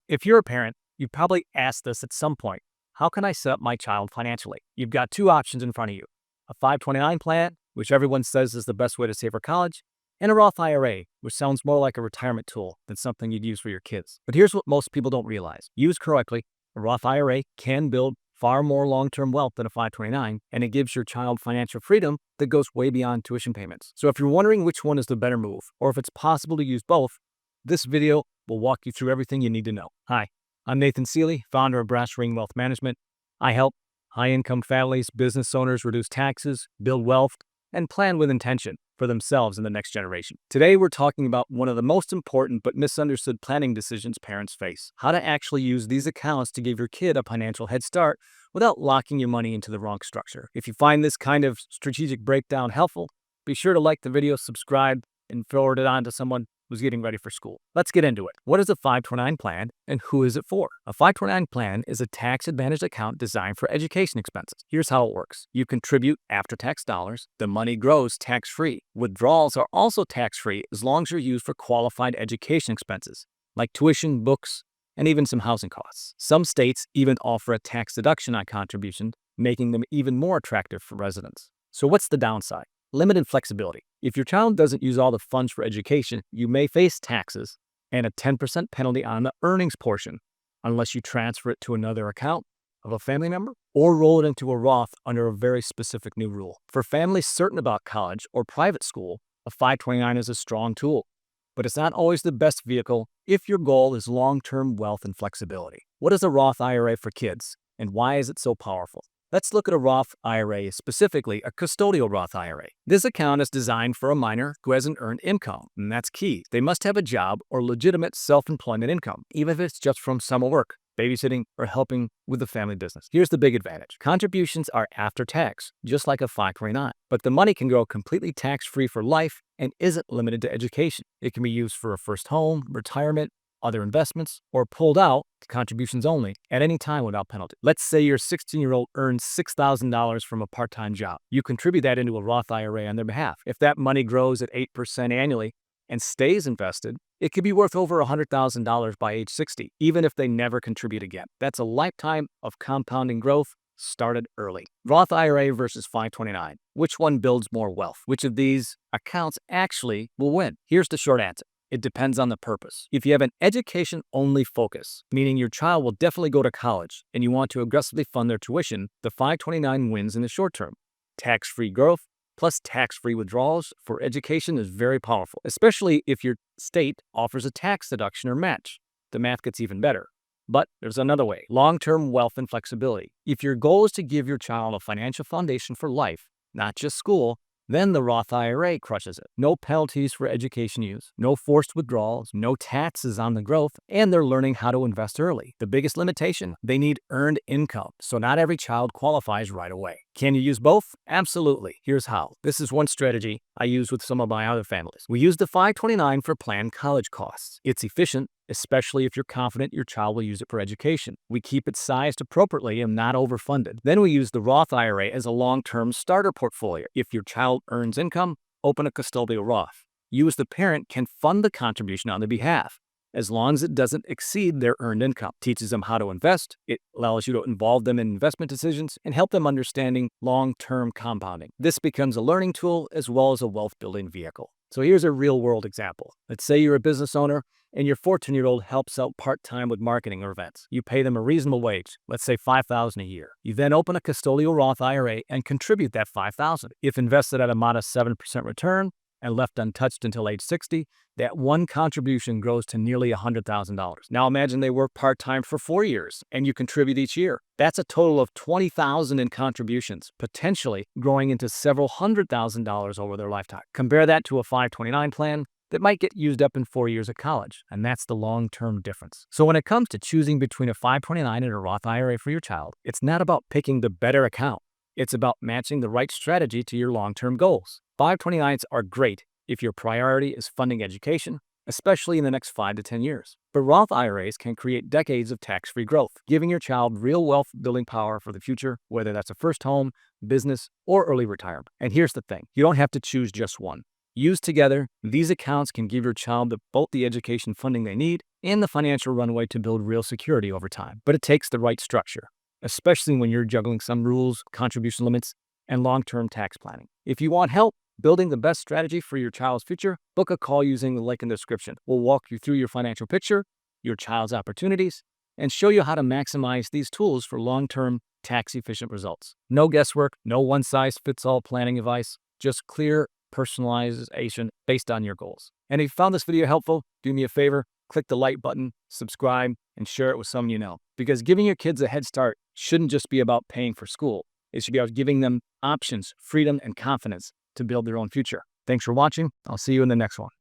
If you're a parent, you probably asked this at some point. How can I set up my child financially? You've got two options in front of you. A 529 plan, which everyone says is the best way to save for college, and a Roth IRA, which sounds more like a retirement tool than something you'd use for your kids. But here's what most people don't realize. Used correctly, a Roth IRA can build far more long-term wealth than a 529, and it gives your child financial freedom that goes way beyond tuition payments. So if you're wondering which one is the better move, or if it's possible to use both, this video will walk you through everything you need to know. Hi, I'm Nathan Seeley, founder of Brass Ring Wealth Management. I help high-income families, business owners reduce taxes, build wealth, and plan with intention for themselves and the next generation. Today, we're talking about one of the most important but misunderstood planning decisions parents face: how to actually use these accounts to give your kid a financial head start without locking your money into the wrong structure. If you find this kind of strategic breakdown helpful, be sure to like the video, subscribe, and forward it on to someone who's getting ready for school. Let's get into it. What is a 529 plan and who is it for? A 529 plan is a tax-advantaged account designed for education expenses. Here's how it works. You contribute after-tax dollars. The money grows tax-free. Withdrawals are also tax-free as long as they're used for qualified education expenses, like tuition, books, and even some housing costs. Some states even offer a tax deduction on contributions, making them even more attractive for residents. So what's the downside? Limited flexibility. If your child doesn't use all the funds for education, you may face taxes and a 10% penalty on the earnings portion unless you transfer it to another account of a family member or roll it into a Roth under a very specific new rule. For families certain about college or private school, a 529 is a strong tool, but it's not always the best vehicle if your goal is long-term wealth and flexibility. What is a Roth IRA for kids, and why is it so powerful? Let's look at a Roth IRA, specifically a custodial Roth IRA. This account is designed for a minor who hasn't earned income, and that's key. They must have a job or legitimate self-employment income, even if it's just from summer work, babysitting, or helping with the family business. Here's the big advantage. Contributions are after tax, just like a 529, but the money can go completely tax-free for life and isn't limited to education. It can be used for a first home, retirement, other investments, or pulled out, contributions only, at any time without penalty. Let's say your 16-year-old earns $6,000 from a part-time job. You contribute that into a Roth IRA on their behalf. If that money grows at 8% annually and stays invested, it could be worth over $100,000 by age 60, even if they never contribute again. That's a lifetime of compounding growth started early. Roth IRA versus 529. Which one builds more wealth? Which of these accounts actually will win? Here's the short answer. It depends on the purpose. If you have an education-only focus, meaning your child will definitely go to college and you want to aggressively fund their tuition, the 529 wins in the short term. Tax-free growth plus tax-free withdrawals for education is very powerful, especially if your state offers a tax deduction or match. The math gets even better. But there's another way: long-term wealth and flexibility. If your goal is to give your child a financial foundation for life, not just school, then the Roth IRA crushes it. No penalties for education use, no forced withdrawals, no taxes on the growth, and they're learning how to invest early. The biggest limitation: they need earned income, so not every child qualifies right away. Can you use both? Absolutely. Here's how. This is one strategy I use with some of my other families. We use the 529 for planned college costs. It's efficient, especially if you're confident your child will use it for education. We keep it sized appropriately and not overfunded. Then we use the Roth IRA as a long-term starter portfolio. If your child earns income, open a custodial Roth. You as the parent can fund the contribution on their behalf, as long as it doesn't exceed their earned income. Teaches them how to invest. It allows you to involve them in investment decisions and help them understanding long-term compounding. This becomes a learning tool as well as a wealth-building vehicle. So here's a real-world example. Let's say you're a business owner and your 14-year-old helps out part-time with marketing or events. You pay them a reasonable wage, let's say $5,000 a year. You then open a custodial Roth IRA and contribute that $5,000. If invested at a modest 7% return and left untouched until age 60, that one contribution grows to nearly $100,000. Now imagine they work part-time for 4 years and you contribute each year. That's a total of $20,000 in contributions, potentially growing into several $100,000 over their lifetime. Compare that to a 529 plan that might get used up in 4 years of college, and that's the long-term difference. So when it comes to choosing between a 529 and a Roth IRA for your child, it's not about picking the better account. It's about matching the right strategy to your long-term goals. 529s are great if your priority is funding education, especially in the next 5 to 10 years. But Roth IRAs can create decades of tax-free growth, giving your child real wealth building power for the future, whether that's a first home, business, or early retirement. And here's the thing: you don't have to choose just one. Used together, these accounts can give your child both the education funding they need and the financial runway to build real security over time. But it takes the right structure, especially when you're juggling some rules, contribution limits, and long-term tax planning. If you want help building the best strategy for your child's future, book a call using the link in the description. We'll walk you through your financial picture, your child's opportunities, and show you how to maximize these tools for long-term tax-efficient results. No guesswork, no one-size-fits-all planning advice, just clear personalization based on your goals. And if you found this video helpful, do me a favor, click the like button, subscribe, and share it with someone you know. Because giving your kids a head start shouldn't just be about paying for school. It should be about giving them options, freedom, and confidence to build their own future. Thanks for watching. I'll see you in the next one.